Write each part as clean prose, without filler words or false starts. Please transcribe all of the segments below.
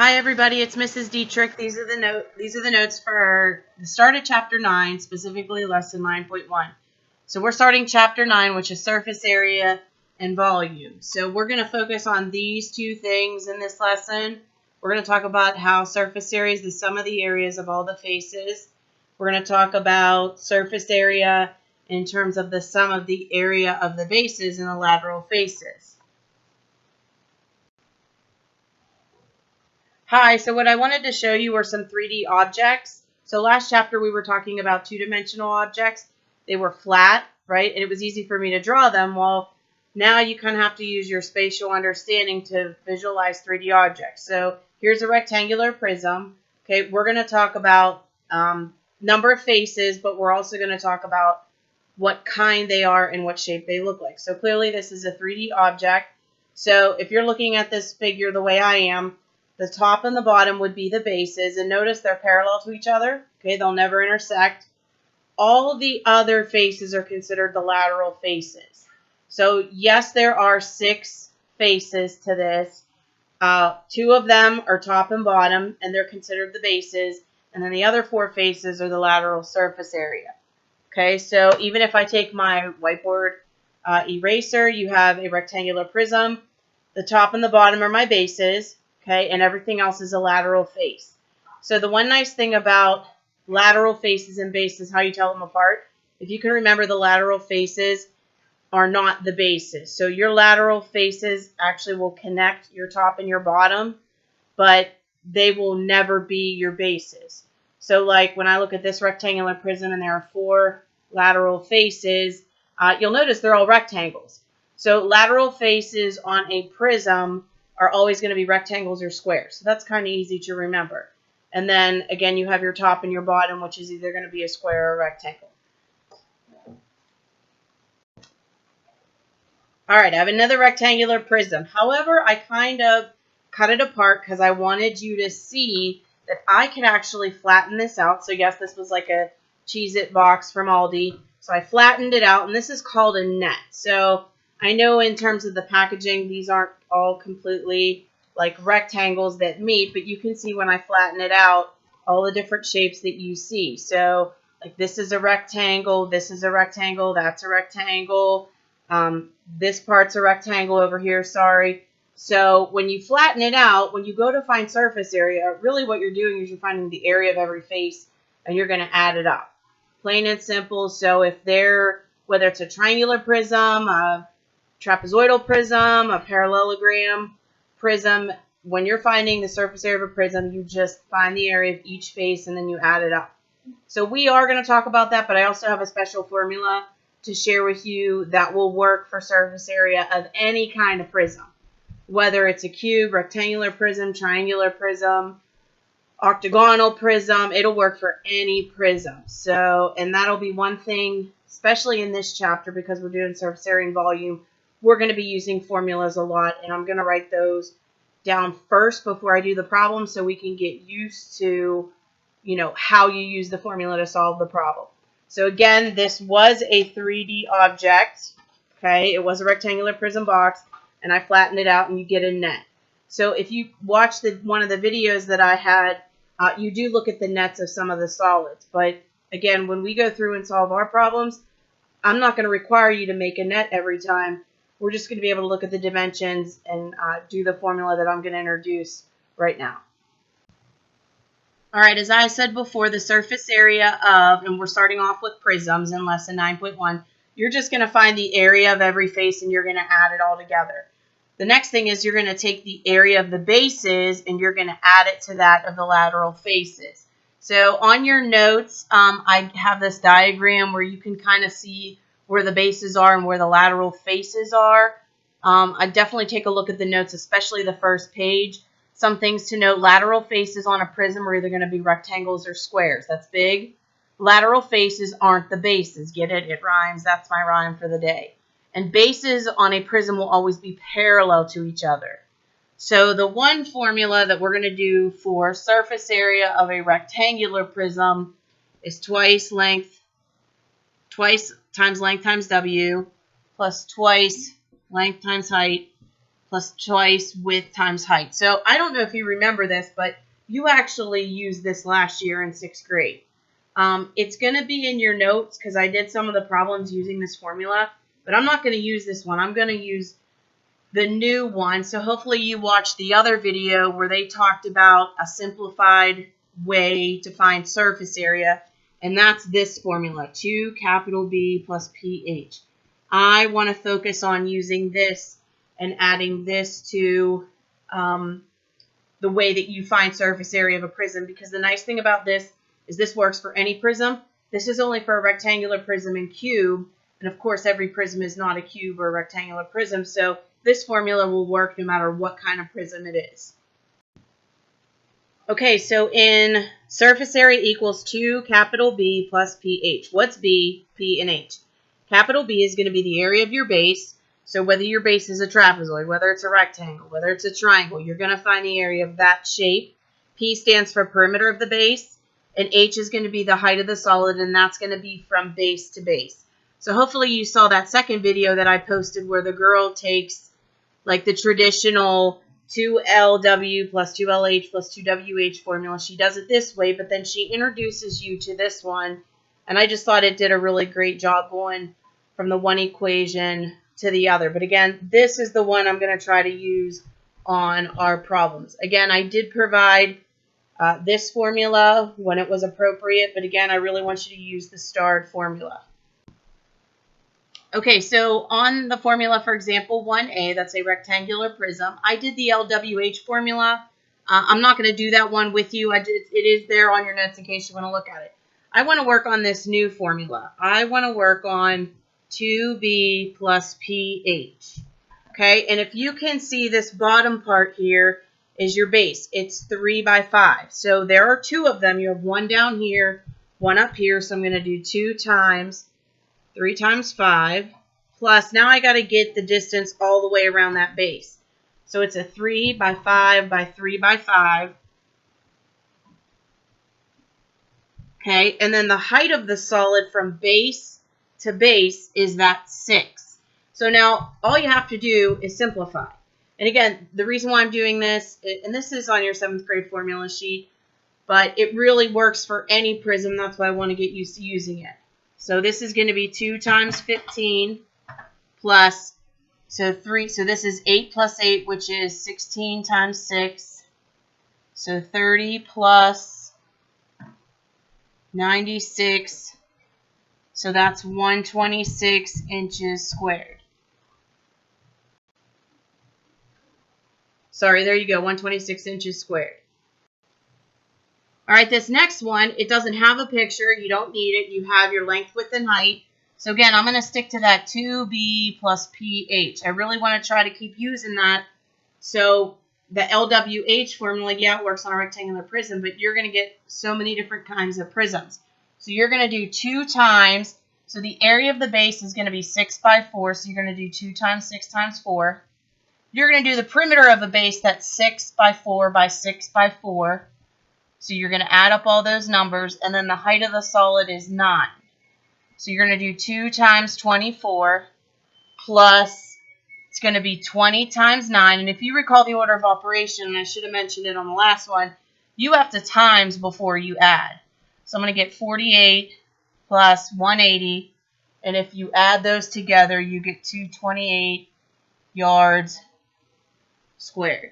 Hi everybody, it's Mrs. Dietrich. These are the notes for the start of chapter 9, specifically lesson 9.1. So we're starting chapter 9, which is surface area and volume. So we're going to focus on these two things in this lesson. We're going to talk about how surface area is the sum of the areas of all the faces. We're going to talk about surface area in terms of the sum of the area of the bases in the lateral faces. Hi, so what I wanted to show you were some 3D objects. So last chapter we were talking about two-dimensional objects. They were flat, right? And it was easy for me to draw them. Well, now you kind of have to use your spatial understanding to visualize 3D objects. So here's a rectangular prism. Okay, we're going to talk about number of faces, but we're also going to talk about what kind they are and what shape they look like. So clearly this is a 3D object. So if you're looking at this figure the way I am, the top and the bottom would be the bases, and notice they're parallel to each other. Okay, they'll never intersect. All the other faces are considered the lateral faces. So yes, there are 6 faces to this. 2 of them are top and bottom, and they're considered the bases, and then the other 4 faces are the lateral surface area. Okay, so even if I take my whiteboard eraser, you have a rectangular prism. The top and the bottom are my bases. Okay, and everything else is a lateral face. So the one nice thing about lateral faces and bases, how you tell them apart, if you can remember, the lateral faces are not the bases. So your lateral faces actually will connect your top and your bottom, but they will never be your bases. So like when I look at this rectangular prism and there are 4 lateral faces, you'll notice they're all rectangles. So lateral faces on a prism are always going to be rectangles or squares. So that's kind of easy to remember. And then again, you have your top and your bottom, which is either going to be a square or a rectangle. All right, I have another rectangular prism. However, I kind of cut it apart because I wanted you to see that I can actually flatten this out. So yes, this was like a Cheez-It box from Aldi. So I flattened it out, and this is called a net. So I know in terms of the packaging, these aren't all completely like rectangles that meet, but you can see when I flatten it out, all the different shapes that you see. So like this is a rectangle, this is a rectangle, that's a rectangle. This part's a rectangle over here, sorry. So when you flatten it out, when you go to find surface area, really what you're doing is you're finding the area of every face, and you're going to add it up. Plain and simple. So if whether it's a triangular prism, a trapezoidal prism, a parallelogram prism, when you're finding the surface area of a prism, you just find the area of each face and then you add it up. So we are going to talk about that, but I also have a special formula to share with you that will work for surface area of any kind of prism, whether it's a cube, rectangular prism, triangular prism, octagonal prism. It'll work for any prism. So, and that'll be one thing, especially in this chapter, because we're doing surface area and volume, we're going to be using formulas a lot, and I'm going to write those down first before I do the problem so we can get used to, how you use the formula to solve the problem. So again, this was a 3D object. Okay, it was a rectangular prism box, and I flattened it out, and you get a net. So if you watch one of the videos that I had, you do look at the nets of some of the solids. But again, when we go through and solve our problems, I'm not going to require you to make a net every time. We're just going to be able to look at the dimensions and do the formula that I'm going to introduce right now. All right, as I said before, the surface area of, and we're starting off with prisms in lesson 9.1, you're just going to find the area of every face and you're going to add it all together. The next thing is you're going to take the area of the bases and you're going to add it to that of the lateral faces. So on your notes, I have this diagram where you can kind of see where the bases are and where the lateral faces are. I definitely take a look at the notes, especially the first page. Some things to note: lateral faces on a prism are either going to be rectangles or squares. That's big. Lateral faces aren't the bases. Get it? It rhymes. That's my rhyme for the day. And bases on a prism will always be parallel to each other. So the one formula that we're going to do for surface area of a rectangular prism is twice times length times W, plus twice length times height, plus twice width times height. So I don't know if you remember this, but you actually used this last year in 6th grade. It's going to be in your notes because I did some of the problems using this formula, but I'm not going to use this one. I'm going to use the new one. So hopefully you watched the other video where they talked about a simplified way to find surface area, and that's this formula, 2 capital B plus PH. I want to focus on using this and adding this to the way that you find surface area of a prism, because the nice thing about this is this works for any prism. This is only for a rectangular prism and cube, and of course every prism is not a cube or a rectangular prism, so this formula will work no matter what kind of prism it is. Okay, so in surface area equals 2 capital B plus PH. What's B, P, and H? Capital B is going to be the area of your base. So whether your base is a trapezoid, whether it's a rectangle, whether it's a triangle, you're going to find the area of that shape. P stands for perimeter of the base, and H is going to be the height of the solid, and that's going to be from base to base. So hopefully you saw that second video that I posted where the girl takes like the traditional 2LW plus 2LH plus 2WH formula. She does it this way, but then she introduces you to this one, and I just thought it did a really great job going from the one equation to the other. But again, this is the one I'm going to try to use on our problems. Again, I did provide this formula when it was appropriate, but again, I really want you to use the starred formula. Okay, so on the formula for example 1A, that's a rectangular prism, I did the LWH formula. I'm not going to do that one with you. It is there on your notes in case you want to look at it. I want to work on this new formula. I want to work on 2B plus PH. Okay, and if you can see this bottom part here is your base. It's 3 by 5. So there are 2 of them. You have one down here, one up here. So I'm going to do 2 times 3 times 5, plus now I got to get the distance all the way around that base. So it's a 3 by 5 by 3 by 5. Okay, and then the height of the solid from base to base is that 6. So now all you have to do is simplify. And again, the reason why I'm doing this, and this is on your 7th grade formula sheet, but it really works for any prism. That's why I want to get used to using it. So this is going to be 2 times 15 plus, so 3, so this is 8 plus 8, which is 16 times 6. So 30 plus 96, so that's 126 inches squared. Sorry, there you go, 126 inches squared. All right, this next one, it doesn't have a picture. You don't need it. You have your length, width, and height. So again, I'm going to stick to that 2B plus PH. I really want to try to keep using that. So the LWH formula, yeah, it works on a rectangular prism, but you're going to get so many different kinds of prisms. So you're going to do 2 times, so the area of the base is going to be 6 by 4, so you're going to do 2 times 6 times 4. You're going to do the perimeter of a base that's 6 by 4 by 6 by 4. So you're going to add up all those numbers, and then the height of the solid is 9. So you're going to do 2 times 24 plus, it's going to be 20 times 9. And if you recall the order of operation, and I should have mentioned it on the last one, you have to times before you add. So I'm going to get 48 plus 180, and if you add those together, you get 228 yards squared.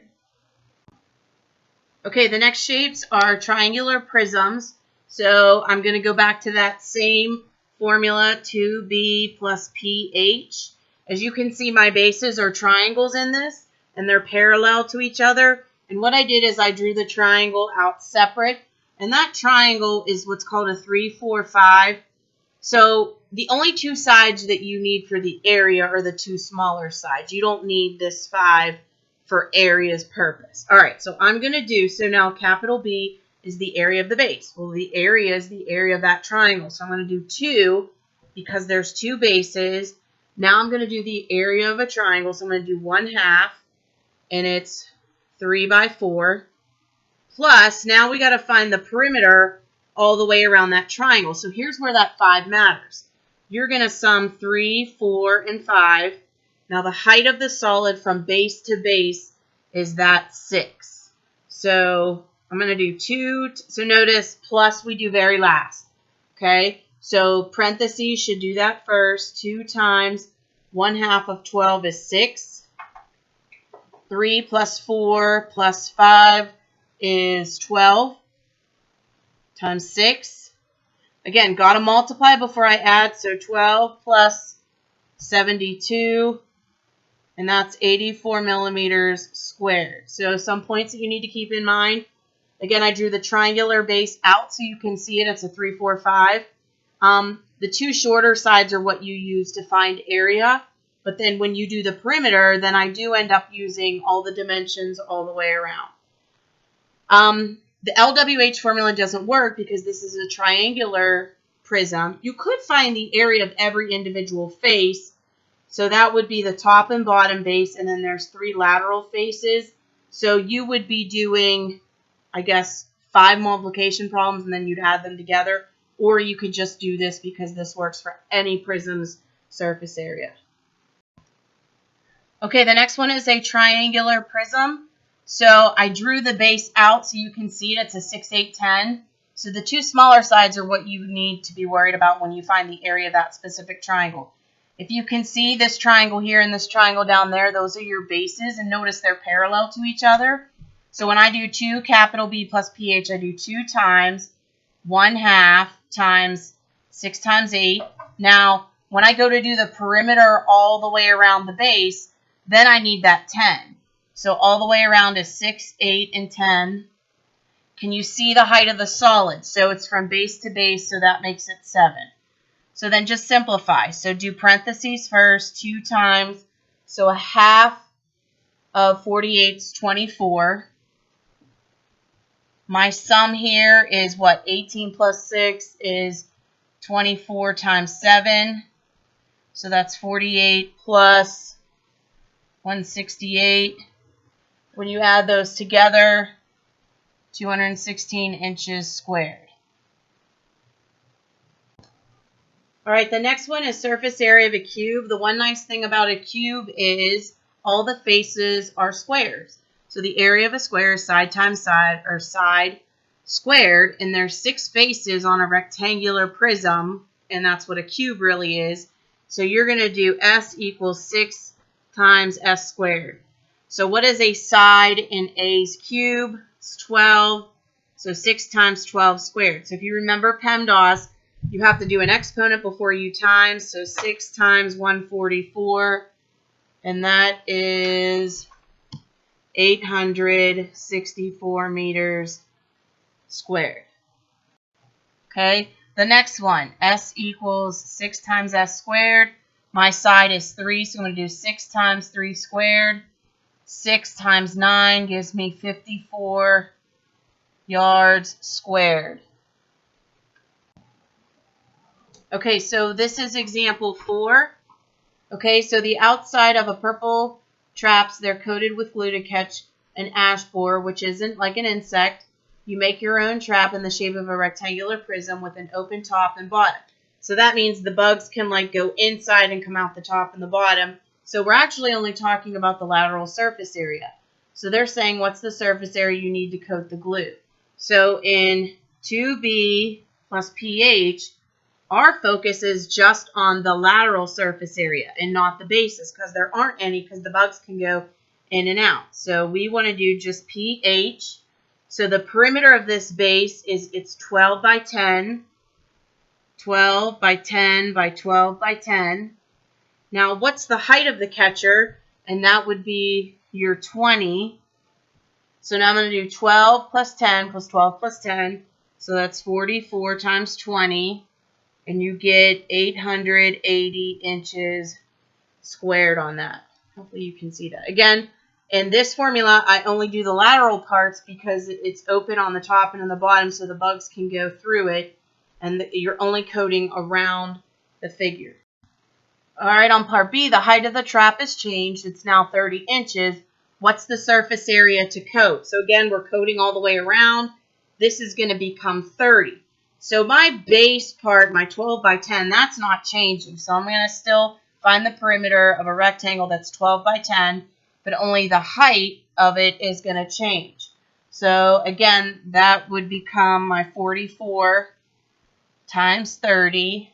Okay, the next shapes are triangular prisms. So I'm going to go back to that same formula, 2B plus PH. As you can see, my bases are triangles in this, and they're parallel to each other. And what I did is I drew the triangle out separate, and that triangle is what's called a 3, 4, 5. So the only 2 sides that you need for the area are the 2 smaller sides. You don't need this 5 for area's purpose. All right, so I'm going to do, so now capital B is the area of the base. Well, the area is the area of that triangle. So I'm going to do 2 because there's 2 bases. Now I'm going to do the area of a triangle. So I'm going to do 1/2, and it's 3 by 4. Plus, now we got to find the perimeter all the way around that triangle. So here's where that 5 matters. You're going to sum 3, 4, and 5. Now the height of the solid from base to base is that 6. So I'm going to do 2. So notice plus we do very last. Okay, so parentheses should do that first. 2 times 1/2 of 12 is 6. 3 plus 4 plus 5 is 12 times 6. Again, got to multiply before I add. So 12 plus 72, and that's 84 millimeters squared. So some points that you need to keep in mind. Again, I drew the triangular base out so you can see it. It's a 3, 4, 5. The 2 shorter sides are what you use to find area. But then when you do the perimeter, then I do end up using all the dimensions all the way around. The LWH formula doesn't work because this is a triangular prism. You could find the area of every individual face. So that would be the top and bottom base, and then there's 3 lateral faces. So you would be doing, I guess, 5 multiplication problems, and then you'd add them together. Or you could just do this because this works for any prism's surface area. Okay, the next one is a triangular prism. So I drew the base out so you can see it. It's a 6, 8, 10. So the 2 smaller sides are what you need to be worried about when you find the area of that specific triangle. If you can see this triangle here and this triangle down there, those are your bases. And notice they're parallel to each other. So when I do 2 capital B plus PH, I do 2 times 1/2 times 6 times 8. Now, when I go to do the perimeter all the way around the base, then I need that 10. So all the way around is 6, 8, and 10. Can you see the height of the solid? So it's from base to base, so that makes it 7. So then just simplify. So do parentheses first, 2 times. So 1/2 of 48 is 24. My sum here is what? 18 plus 6 is 24 times 7. So that's 48 plus 168. When you add those together, 216 inches squared. All right, the next one is surface area of a cube. The one nice thing about a cube is all the faces are squares. So the area of a square is side times side, or side squared, and there's 6 faces on a rectangular prism, and that's what a cube really is. So you're going to do S equals 6 times S squared. So what is a side in A's cube? It's 12. So 6 times 12 squared. So if you remember PEMDAS, you have to do an exponent before you times. So 6 times 144, and that is 864 meters squared. Okay, the next one, S equals 6 times S squared. My side is 3, so I'm going to do 6 times 3 squared. 6 times 9 gives me 54 yards squared. Okay, so this is example 4. Okay, so the outside of a purple traps, they're coated with glue to catch an ash borer, which isn't like an insect. You make your own trap in the shape of a rectangular prism with an open top and bottom. So that means the bugs can like go inside and come out the top and the bottom. So we're actually only talking about the lateral surface area. So they're saying what's the surface area you need to coat the glue. So in 2B plus pH, our focus is just on the lateral surface area and not the bases because there aren't any because the bugs can go in and out. So we want to do just pH. So the perimeter of this base is it's 12 by 10, 12 by 10 by 12 by 10. Now what's the height of the catcher? And that would be your 20. So now I'm going to do 12 plus 10 plus 12 plus 10. So that's 44 times 20. And you get 880 inches squared on that. Hopefully you can see that. Again, in this formula, I only do the lateral parts because it's open on the top and on the bottom so the bugs can go through it. And you're only coating around the figure. All right, on part B, the height of the trap has changed. It's now 30 inches. What's the surface area to coat? So again, we're coating all the way around. This is going to become 30. So my base part, my 12 by 10, that's not changing. So I'm going to still find the perimeter of a rectangle that's 12 by 10, but only the height of it is going to change. So again, that would become my 44 times 30.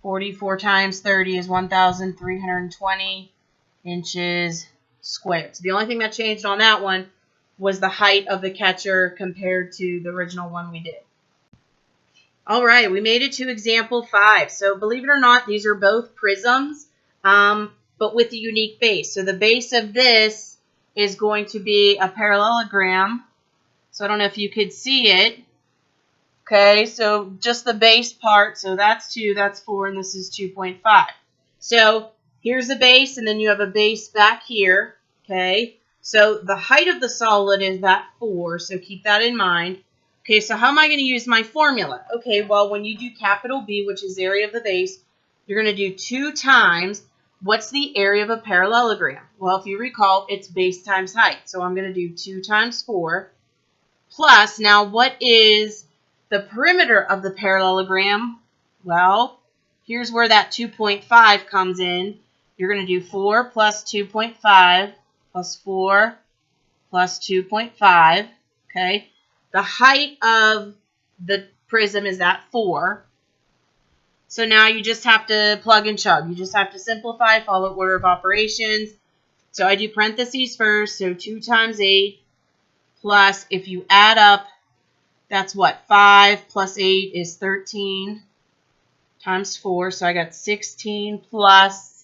44 times 30 is 1,320 inches squared. So the only thing that changed on that one was the height of the catcher compared to the original one we did. All right, we made it to example 5. So believe it or not, these are both prisms, but with a unique base. So the base of this is going to be a parallelogram. So I don't know if you could see it. Okay, so just the base part. So that's 2, that's 4, and this is 2.5. So here's the base, and then you have a base back here. Okay, so the height of the solid is that 4, so keep that in mind. Okay, so how am I going to use my formula? Okay, well, when you do capital B, which is the area of the base, you're going to do 2 times, what's the area of a parallelogram? Well, if you recall, it's base times height. So I'm going to do 2 times 4 plus, now what is the perimeter of the parallelogram? Well, here's where that 2.5 comes in. You're going to do 4 plus 2.5 plus 4 plus 2.5, okay? The height of the prism is that 4. So now you just have to plug and chug. You just have to simplify, follow order of operations. So I do parentheses first, so 2 times 8 plus, if you add up, that's what? 5 plus 8 is 13 times 4. So I got 16 plus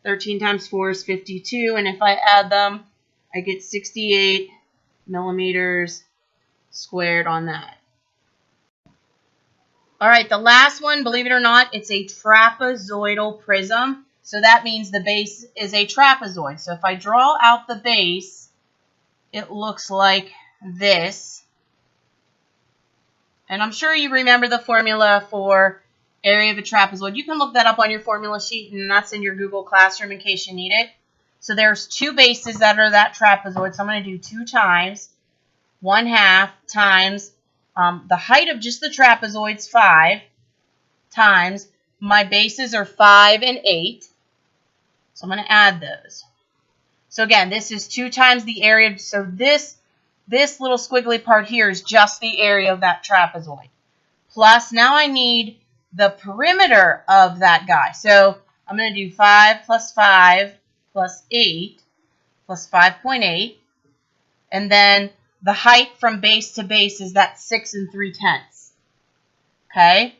13 times 4 is 52. And if I add them, I get 68 millimeters squared on that. All right, the last one, believe it or not, it's a trapezoidal prism. So that means the base is a trapezoid. So if I draw out the base, it looks like this. And I'm sure you remember the formula for area of a trapezoid. You can look that up on your formula sheet, and that's in your Google Classroom in case you need it. So there's 2 bases that are that trapezoid. So I'm going to do 2 times 1/2 times the height of just the trapezoid's 5 times my bases are 5 and 8. So I'm going to add those. So again, this is 2 times the area. So this little squiggly part here is just the area of that trapezoid. Plus, now I need the perimeter of that guy. So I'm going to do 5 plus 5 plus 8 plus 5.8. And then the height from base to base is that 6 3/10. Okay?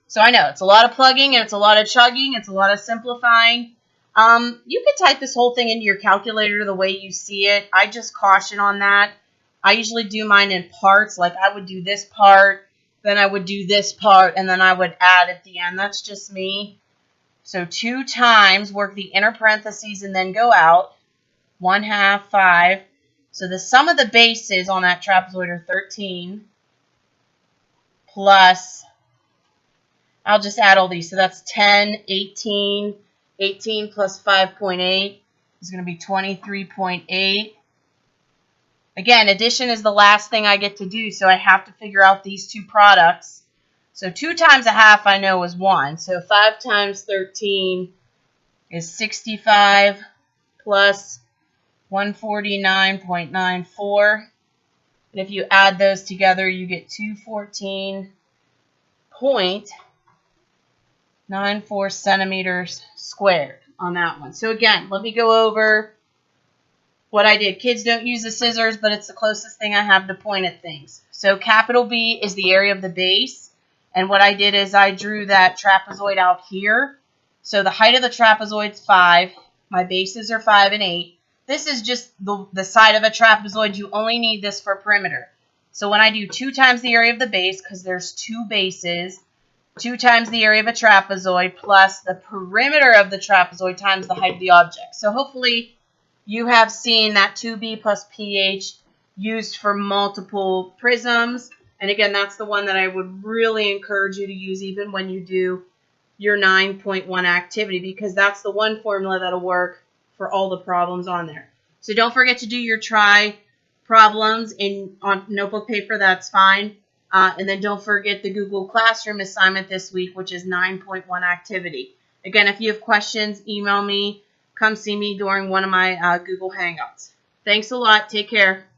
So I know it's a lot of plugging and it's a lot of chugging. It's a lot of simplifying. You could type this whole thing into your calculator the way you see it. I just caution on that. I usually do mine in parts. Like I would do this part, then I would do this part, and then I would add at the end. That's just me. So 2 times, work the inner parentheses and then go out. 1/2, 5. So the sum of the bases on that trapezoid are 13 plus, I'll just add all these. So that's 10, 18. 18 plus 5.8 is going to be 23.8. Again, addition is the last thing I get to do, so I have to figure out these 2 products. So 2 times 1/2 I know is 1. So 5 times 13 is 65 plus 149.94. And if you add those together, you get 214.94 centimeters squared on that one. So again, let me go over what I did. Kids, don't use the scissors, but it's the closest thing I have to point at things. So capital B is the area of the base. And what I did is I drew that trapezoid out here. So the height of the trapezoid is 5. My bases are 5 and 8. This is just the side of a trapezoid. You only need this for perimeter. So when I do 2 times the area of the base, because there's 2 bases, 2 times the area of a trapezoid plus the perimeter of the trapezoid times the height of the object. So hopefully you have seen that 2B plus PH used for multiple prisms. And again, that's the one that I would really encourage you to use even when you do your 9.1 activity, because that's the one formula that'll work for all the problems on there. So don't forget to do your try problems on notebook paper. That's fine. And then don't forget the Google Classroom assignment this week, which is 9.1 activity. Again, if you have questions, email me. Come see me during one of my Google Hangouts. Thanks a lot. Take care.